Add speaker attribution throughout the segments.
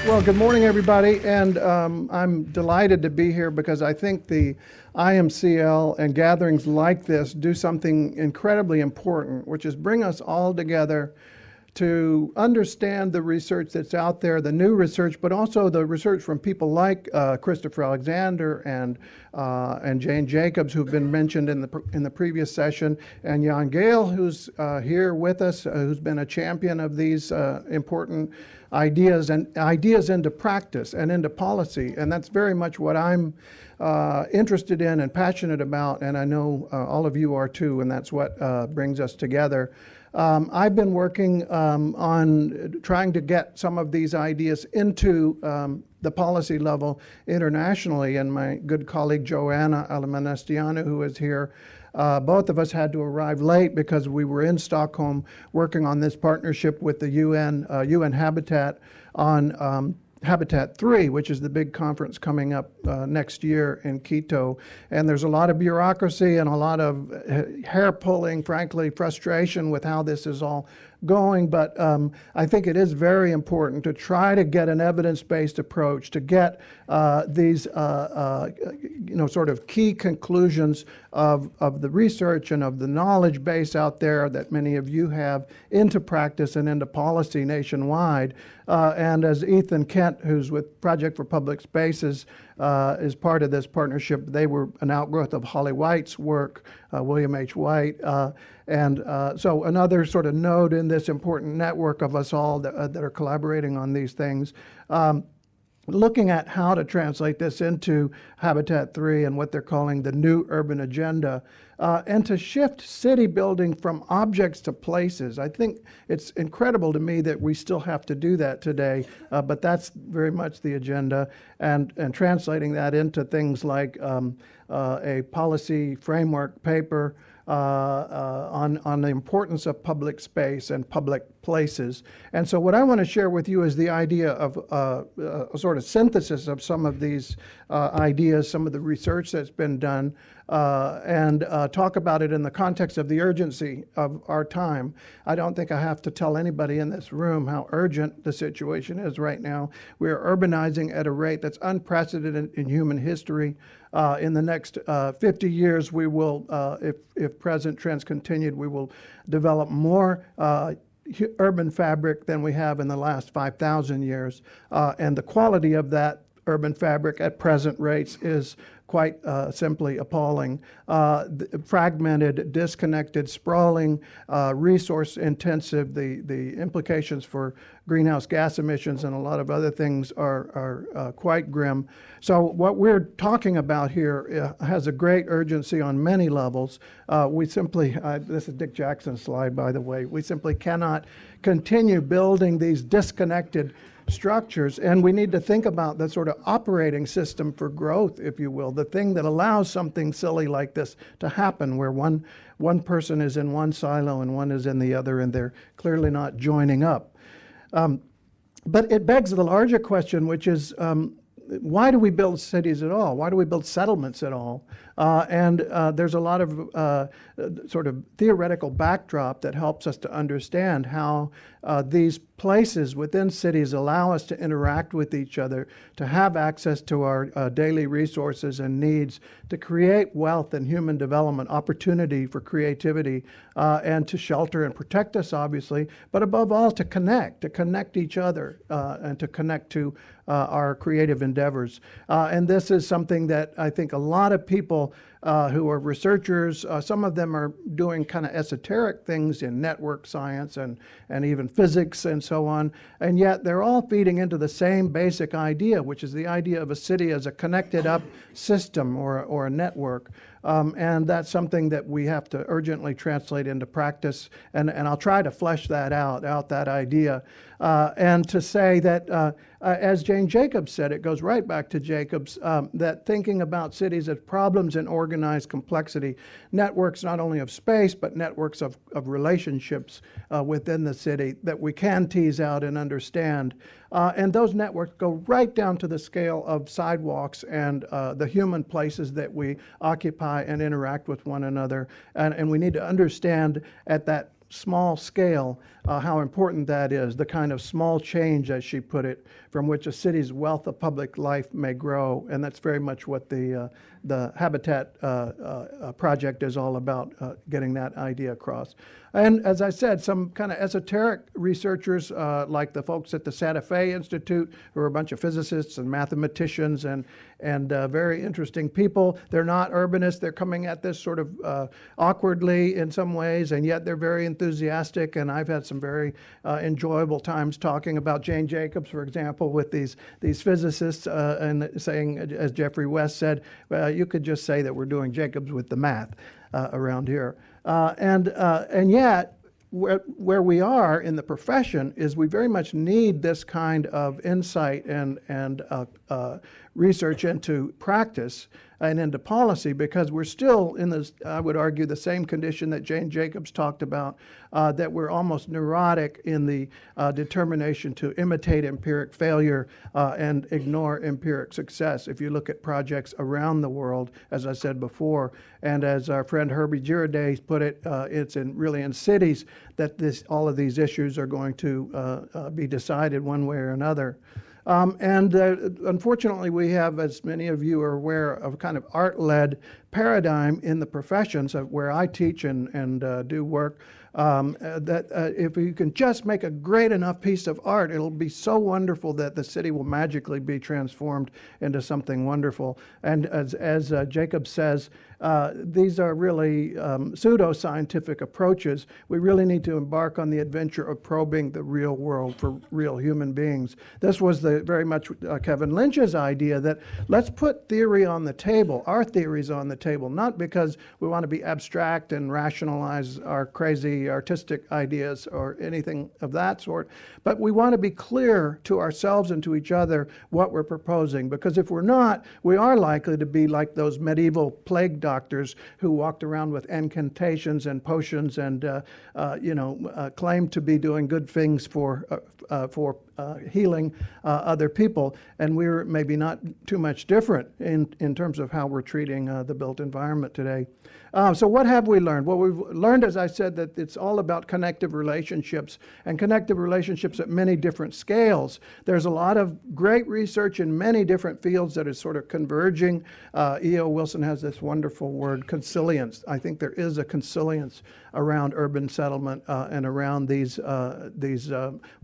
Speaker 1: Well, good morning, everybody, and I'm delighted to be here because I think the IMCL and gatherings like this do something incredibly important, which is bring us all together to understand the research that's out there, the new research, but also the research from people like Christopher Alexander and Jane Jacobs, who've been mentioned in the previous session, and Jan Gale, who's here with us, who's been a champion of these important ideas into practice and into policy, and that's very much what I'm interested in and passionate about, and I know all of you are too, and that's what brings us together. I've been working on trying to get some of these ideas into the policy level internationally, and my good colleague Joanna Alamanestiano, who is here, both of us had to arrive late because we were in Stockholm working on this partnership with the UN Habitat on Habitat 3, which is the big conference coming up next year in Quito. And there's a lot of bureaucracy and a lot of hair-pulling, frankly, frustration with how this is all going. But I think it is very important to try to get an evidence-based approach, to get these sort of key conclusions of the research and of the knowledge base out there that many of you have into practice and into policy nationwide. And as Ethan Kent, who's with Project for Public Spaces, is part of this partnership, they were an outgrowth of Holly White's work, William H. White, so another sort of node in this important network of us all that are collaborating on these things. Looking at how to translate this into Habitat 3 and what they're calling the new urban agenda, and to shift city building from objects to places. I think it's incredible to me that we still have to do that today, but that's very much the agenda, and translating that into things like a policy framework paper on the importance of public space and public places. And so what I want to share with you is the idea of a sort of synthesis of some of these ideas, some of the research that's been done, and talk about it in the context of the urgency of our time. I don't think I have to tell anybody in this room how urgent the situation is right now. We are urbanizing at a rate that's unprecedented in human history. In the next 50 years, we will, if present trends continued, we will develop more urban fabric than we have in the last 5,000 years. And the quality of that urban fabric at present rates is quite simply appalling. Fragmented, disconnected, sprawling, resource intensive. The implications for greenhouse gas emissions and a lot of other things are quite grim. So what we're talking about here has a great urgency on many levels. We simply, this is Dick Jackson's slide, by the way, we simply cannot continue building these disconnected structures, and we need to think about the sort of operating system for growth, if you will, the thing that allows something silly like this to happen, where one person is in one silo and one is in the other, and they're clearly not joining up. But it begs the larger question, which is, why do we build cities at all? Why do we build settlements at all? And there's a lot of sort of theoretical backdrop that helps us to understand how these places within cities allow us to interact with each other, to have access to our daily resources and needs, to create wealth and human development, opportunity for creativity, and to shelter and protect us, obviously, but above all, to connect each other, and to connect to our creative endeavors. And this is something that I think a lot of people who are researchers, some of them are doing kind of esoteric things in network science and even physics and so on, and yet they're all feeding into the same basic idea, which is the idea of a city as a connected up system or a network. And that's something that we have to urgently translate into practice, and I'll try to flesh that out that idea. And to say that, as Jane Jacobs said, it goes right back to Jacobs, that thinking about cities as problems in organized complexity, networks not only of space, but networks of relationships within the city that we can tease out and understand. And those networks go right down to the scale of sidewalks and the human places that we occupy and interact with one another. And we need to understand at that small scale, how important that is, the kind of small change, as she put it, from which a city's wealth of public life may grow. And that's very much what the Habitat project is all about, getting that idea across. And as I said, some kind of esoteric researchers, like the folks at the Santa Fe Institute, who are a bunch of physicists and mathematicians and very interesting people. They're not urbanists. They're coming at this sort of awkwardly in some ways, and yet they're very enthusiastic. And I've had some very enjoyable times talking about Jane Jacobs, for example, with these physicists, and saying, as Jeffrey West said, you could just say that we're doing Jacobs with the math around here. And yet, where we are in the profession is we very much need this kind of insight and research into practice and into policy, because we're still in this, I would argue, the same condition that Jane Jacobs talked about, that we're almost neurotic in the determination to imitate empiric failure and ignore empiric success. If you look at projects around the world, as I said before, and as our friend Herbie Giroday put it, it's really in cities that all of these issues are going to be decided one way or another. Unfortunately, we have, as many of you are aware, of a kind of art-led paradigm in the professions of where I teach and do work, that if you can just make a great enough piece of art, it'll be so wonderful that the city will magically be transformed into something wonderful. And as Jacob says, these are really pseudo-scientific approaches. We really need to embark on the adventure of probing the real world for real human beings. This was very much Kevin Lynch's idea, that let's put theory on the table, our theories on the table, not because we want to be abstract and rationalize our crazy artistic ideas or anything of that sort, but we want to be clear to ourselves and to each other what we're proposing, because if we're not, we are likely to be like those medieval plague doctors who walked around with incantations and potions and claimed to be doing good things for healing other people, and we're maybe not too much different in terms of how we're treating the built environment today. So what have we learned? Well, we've learned, as I said, that it's all about connective relationships, and connective relationships at many different scales. There's a lot of great research in many different fields that is sort of converging. E.O. Wilson has this wonderful word, consilience. I think there is a consilience around urban settlement and around these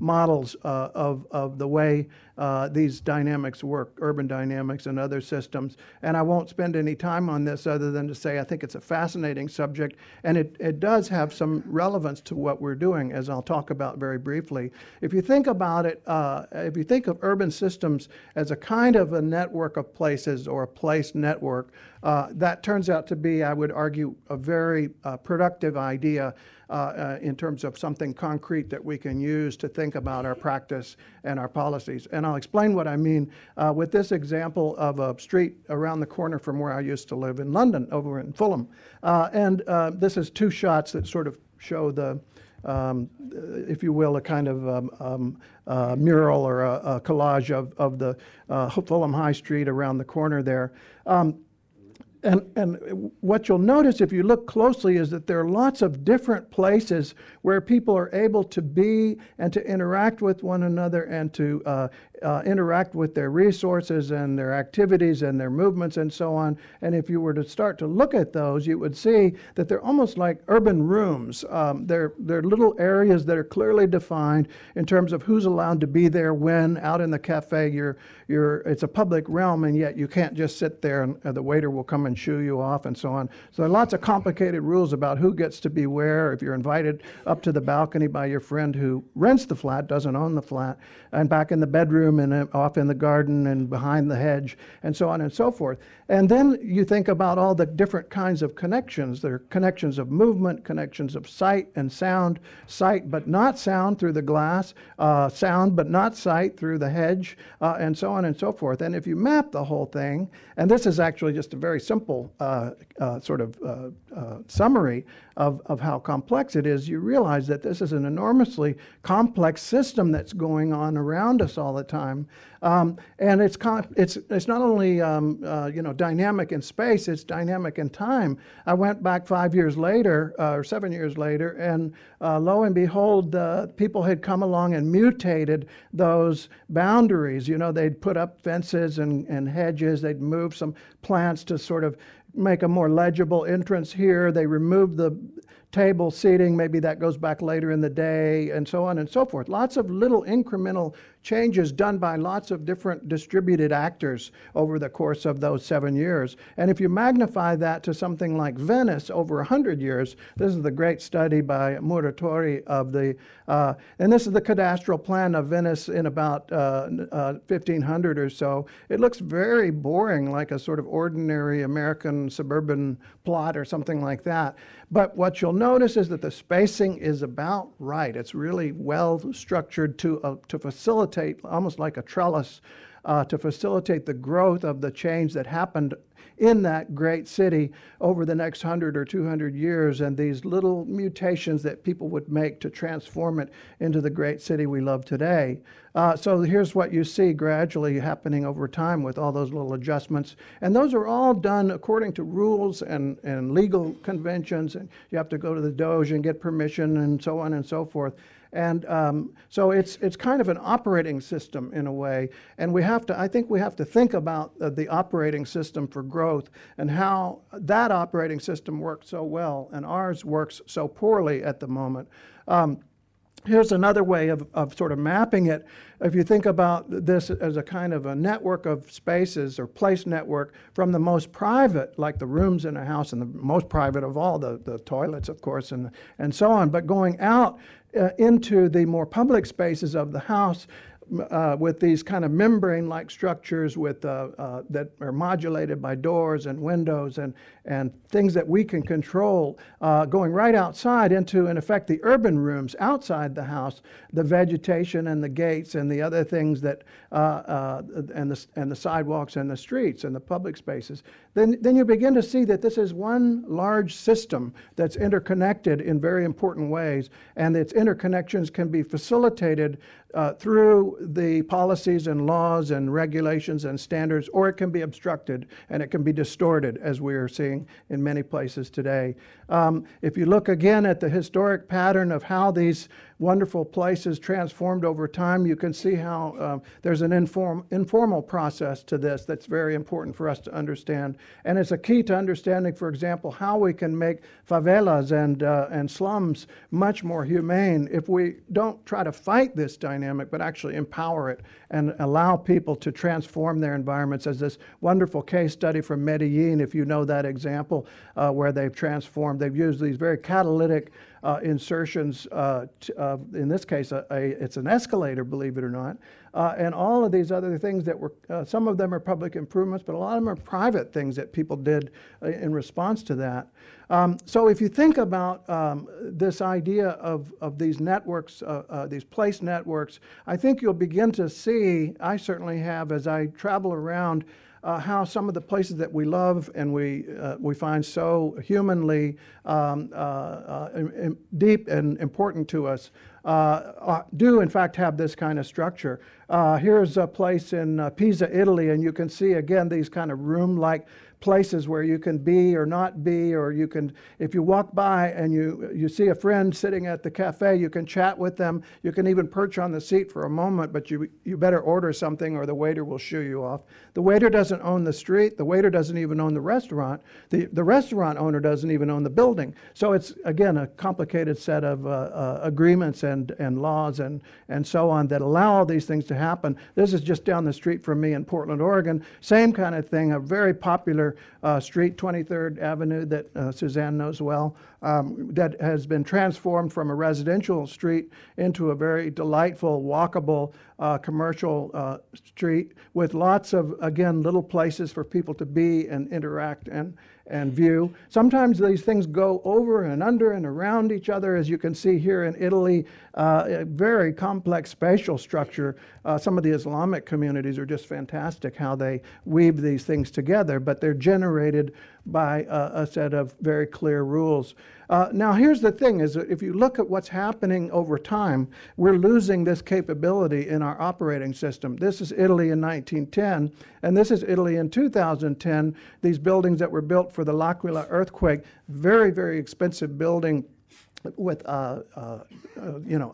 Speaker 1: models of the way these dynamics work, urban dynamics and other systems. And I won't spend any time on this other than to say I think it's a fascinating subject, and it does have some relevance to what we're doing, as I'll talk about very briefly. If you think about it, if you think of urban systems as a kind of a network of places or a place network, that turns out to be, I would argue, a very productive idea in terms of something concrete that we can use to think about our practice and our policies. And I'll explain what I mean with this example of a street around the corner from where I used to live in London, over in Fulham. This is two shots that sort of show the, if you will, a kind of mural or a collage of the Fulham High Street around the corner there. And what you'll notice if you look closely is that there are lots of different places where people are able to be and to interact with one another and to interact with their resources and their activities and their movements and so on. And if you were to start to look at those, you would see that they're almost like urban rooms. They're little areas that are clearly defined in terms of who's allowed to be there when. Out in the cafe, it's a public realm, and yet you can't just sit there and the waiter will come and shoo you off and so on. So there are lots of complicated rules about who gets to be where. If you're invited up to the balcony by your friend who rents the flat, doesn't own the flat, and back in the bedroom and off in the garden and behind the hedge and so on and so forth. And then you think about all the different kinds of connections. There are connections of movement, connections of sight and sound, sight but not sound through the glass, sound but not sight through the hedge, and so on and so forth. And if you map the whole thing, and this is actually just a very simple sort of summary of how complex it is, you realize that this is an enormously complex system that's going on around us all the time. time. And it's not only dynamic in space, it's dynamic in time. I went back 5 years later, or 7 years later, and lo and behold, people had come along and mutated those boundaries. They'd put up fences and hedges, they'd move some plants to sort of make a more legible entrance here. They removed the table seating, maybe that goes back later in the day, and so on and so forth. Lots of little incremental changes done by lots of different distributed actors over the course of those 7 years. And if you magnify that to something like Venice over 100 years, this is the great study by Muratori of and this is the cadastral plan of Venice in about 1500 or so. It looks very boring, like a sort of ordinary American suburban plot or something like that. But what you'll notice is that the spacing is about right. It's really well structured to facilitate, almost like a trellis, to facilitate the growth of the change that happened in that great city over the next 100 or 200 years, and these little mutations that people would make to transform it into the great city we love today. So here's what you see gradually happening over time with all those little adjustments. And those are all done according to rules and legal conventions, and you have to go to the Doge and get permission and so on and so forth. And so it's kind of an operating system in a way, and I think we have to think about the operating system for growth and how that operating system works so well and ours works so poorly at the moment. Here's another way of sort of mapping it. If you think about this as a kind of a network of spaces or place network, from the most private, like the rooms in a house, and the most private of all, the toilets, of course, and so on, but going out into the more public spaces of the house, with these kind of membrane-like structures that are modulated by doors and windows and things that we can control, going right outside into, in effect, the urban rooms outside the house, the vegetation and the gates and the other things that and the sidewalks and the streets and the public spaces. Then you begin to see that this is one large system that's interconnected in very important ways, and its interconnections can be facilitated through the policies and laws and regulations and standards, or it can be obstructed and it can be distorted, as we are seeing in many places today. If you look again at the historic pattern of how these wonderful places transformed over time, you can see how there's an informal process to this that's very important for us to understand. And it's a key to understanding, for example, how we can make favelas and slums much more humane if we don't try to fight this dynamic, but actually empower it and allow people to transform their environments, as this wonderful case study from Medellin, if you know that example, where they've transformed. They've used these very catalytic insertions, in this case, it's an escalator, believe it or not, and all of these other things that were, some of them are public improvements, but a lot of them are private things that people did in response to that. So if you think about this idea of these networks, these place networks, I think you'll begin to see, I certainly have as I travel around, how some of the places that we love and we find so humanly deep and important to us do in fact have this kind of structure. Here's a place in Pisa, Italy, and you can see again these kind of room-like places where you can be or not be, or you can, if you walk by and you see a friend sitting at the cafe, you can chat with them. You can even perch on the seat for a moment, but you better order something or the waiter will shoo you off. The waiter doesn't own the street. The waiter doesn't even own the restaurant. The restaurant owner doesn't even own the building. So it's, again, a complicated set of agreements and laws and so on that allow all these things to happen. This is just down the street from me in Portland, Oregon. Same kind of thing, a very popular street, 23rd Avenue, that Suzanne knows well, that has been transformed from a residential street into a very delightful, walkable, commercial street with lots of, again, little places for people to be and interact and view. Sometimes these things go over and under and around each other, as you can see here in Italy, a very complex spatial structure. Some of the Islamic communities are just fantastic how they weave these things together, but they're generated by a set of very clear rules. Now, here's the thing, is that if you look at what's happening over time, we're losing this capability in our operating system. This is Italy in 1910, and this is Italy in 2010. These buildings that were built for the L'Aquila earthquake, very, very expensive building with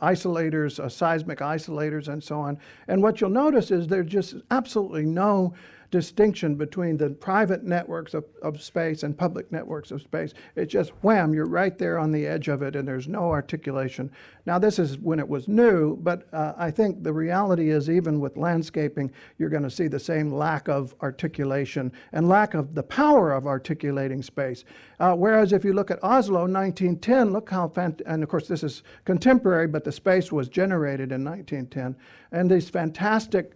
Speaker 1: isolators, seismic isolators, and so on. And what you'll notice is there's just absolutely no distinction between the private networks of space and public networks of space. It's just wham, you're right there on the edge of it, and there's no articulation. Now, this is when it was new, but I think the reality is, even with landscaping, you're going to see the same lack of articulation and lack of the power of articulating space. Whereas if you look at Oslo, 1910, look how and of course this is contemporary, but the space was generated in 1910, and these fantastic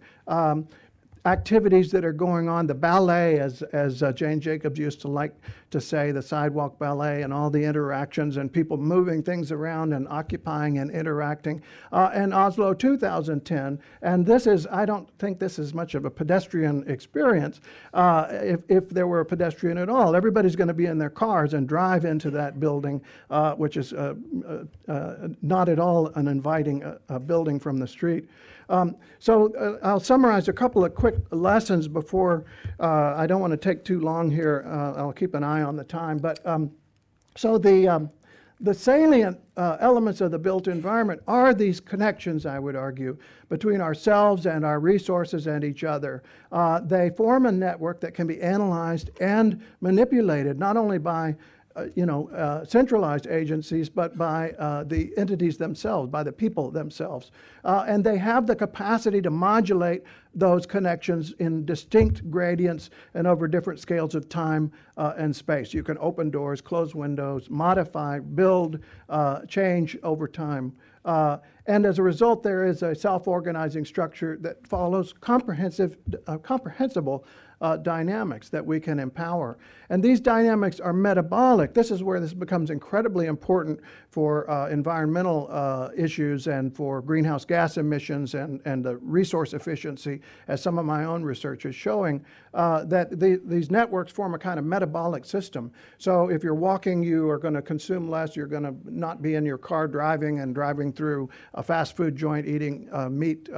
Speaker 1: activities that are going on, the ballet, as Jane Jacobs used to like to say, the sidewalk ballet, and all the interactions and people moving things around and occupying and interacting. And Oslo 2010, and this is, I don't think this is much of a pedestrian experience, if there were a pedestrian at all. Everybody's going to be in their cars and drive into that building, which is not at all an inviting building from the street. So I'll summarize a couple of quick lessons before, I don't want to take too long here. I'll keep an eye on the time. But so the salient elements of the built environment are these connections, I would argue, between ourselves and our resources and each other. They form a network that can be analyzed and manipulated, not only by centralized agencies, but by the entities themselves, by the people themselves. And they have the capacity to modulate those connections in distinct gradients and over different scales of time and space. You can open doors, close windows, modify, build, change over time. And as a result, there is a self-organizing structure that follows comprehensible dynamics that we can empower. And these dynamics are metabolic. This is where this becomes incredibly important for environmental issues and for greenhouse gas emissions and the resource efficiency, as some of my own research is showing, that these networks form a kind of metabolic system. So if you're walking, you are going to consume less. You're going to not be in your car driving through a fast food joint eating meat,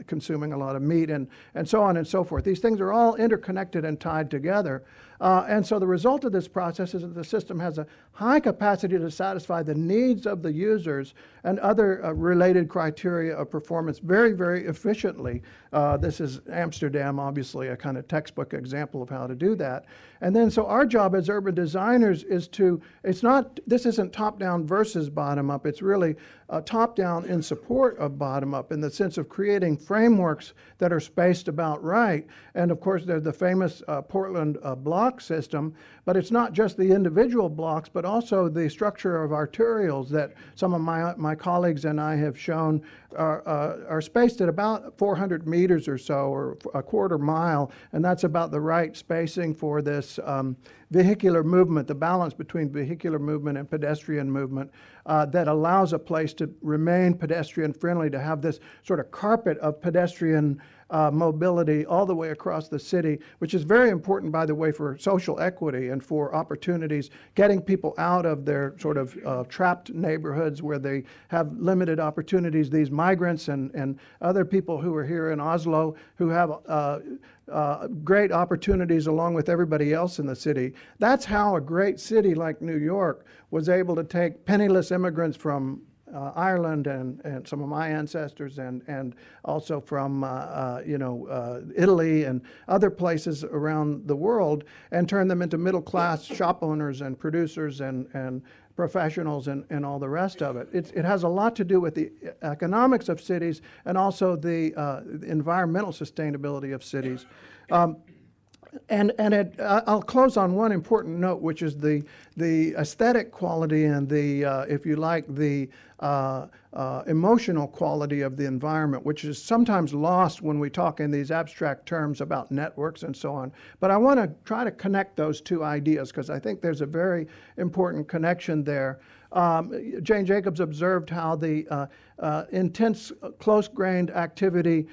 Speaker 1: consuming a lot of meat, and so on and so forth. These things are all interconnected and tied together. And so the result of this process is that the system has a high capacity to satisfy the needs of the users and other related criteria of performance very, very efficiently. This is Amsterdam, obviously, a kind of textbook example of how to do that. And then so our job as urban designers is to, this isn't top-down versus bottom-up, it's really top-down in support of bottom-up, in the sense of creating frameworks that are spaced about right. And of course, there's the famous Portland block system, but it's not just the individual blocks, but also the structure of arterials that some of my colleagues and I have shown are spaced at about 400 meters or so, or a quarter mile, and that's about the right spacing for this vehicular movement, the balance between vehicular movement and pedestrian movement that allows a place to remain pedestrian friendly, to have this sort of carpet of pedestrian mobility all the way across the city, which is very important, by the way, for social equity and for opportunities, getting people out of their sort of trapped neighborhoods where they have limited opportunities. These migrants and other people who are here in Oslo who have great opportunities along with everybody else in the city. That's how a great city like New York was able to take penniless immigrants from Ireland and some of my ancestors and also from Italy and other places around the world, and turn them into middle-class shop owners and producers and professionals and all the rest of it. It has a lot to do with the economics of cities and also the environmental sustainability of cities. I'll close on one important note, which is the aesthetic quality and the, if you like, the emotional quality of the environment, which is sometimes lost when we talk in these abstract terms about networks and so on. But I want to try to connect those two ideas, because I think there's a very important connection there. Jane Jacobs observed how the intense, close-grained activity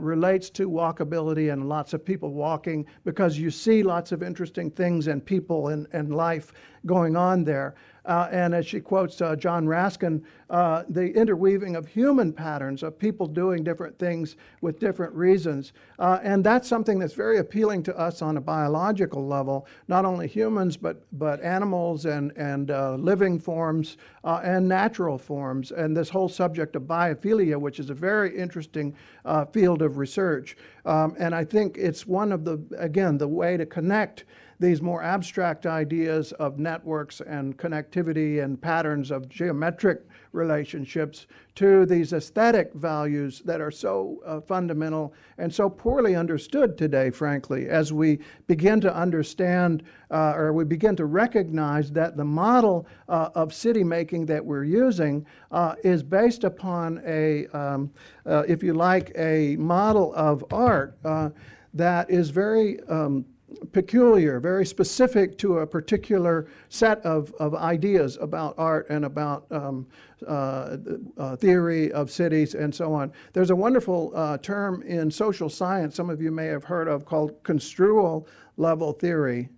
Speaker 1: relates to walkability and lots of people walking because you see lots of interesting things and people and life going on there. And as she quotes John Raskin, the interweaving of human patterns of people doing different things with different reasons. And that's something that's very appealing to us on a biological level, not only humans, but animals and living forms and natural forms. And this whole subject of biophilia, which is a very interesting field of research. And I think it's one of the way to connect these more abstract ideas of networks and connectivity and patterns of geometric relationships to these aesthetic values that are so fundamental and so poorly understood today, frankly, as we begin to understand or we begin to recognize that the model of city making that we're using is based upon if you like, a model of art that is very peculiar, very specific to a particular set of ideas about art and about theory of cities and so on. There's a wonderful term in social science some of you may have heard of called construal level theory.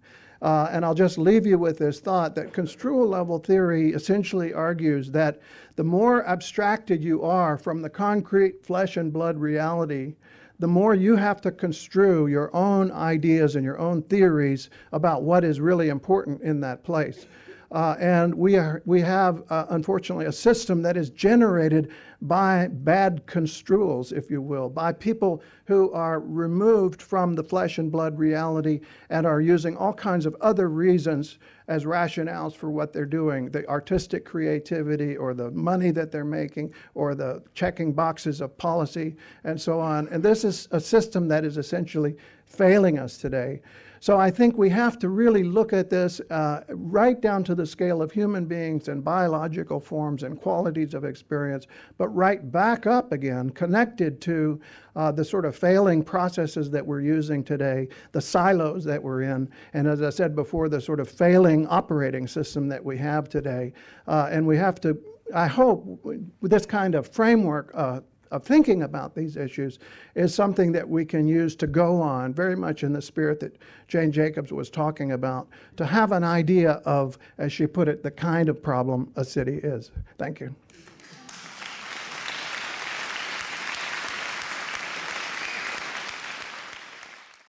Speaker 1: And I'll just leave you with this thought that construal level theory essentially argues that the more abstracted you are from the concrete flesh and blood reality, the more you have to construe your own ideas and your own theories about what is really important in that place. And we have, unfortunately, a system that is generated by bad construals, if you will, by people who are removed from the flesh and blood reality and are using all kinds of other reasons as rationales for what they're doing, the artistic creativity or the money that they're making or the checking boxes of policy and so on. And this is a system that is essentially failing us today. So I think we have to really look at this right down to the scale of human beings and biological forms and qualities of experience, but right back up again, connected to the sort of failing processes that we're using today, the silos that we're in, and as I said before, the sort of failing operating system that we have today. And we have to, I hope, with this kind of framework of thinking about these issues is something that we can use to go on, very much in the spirit that Jane Jacobs was talking about, to have an idea of, as she put it, the kind of problem a city is. Thank you.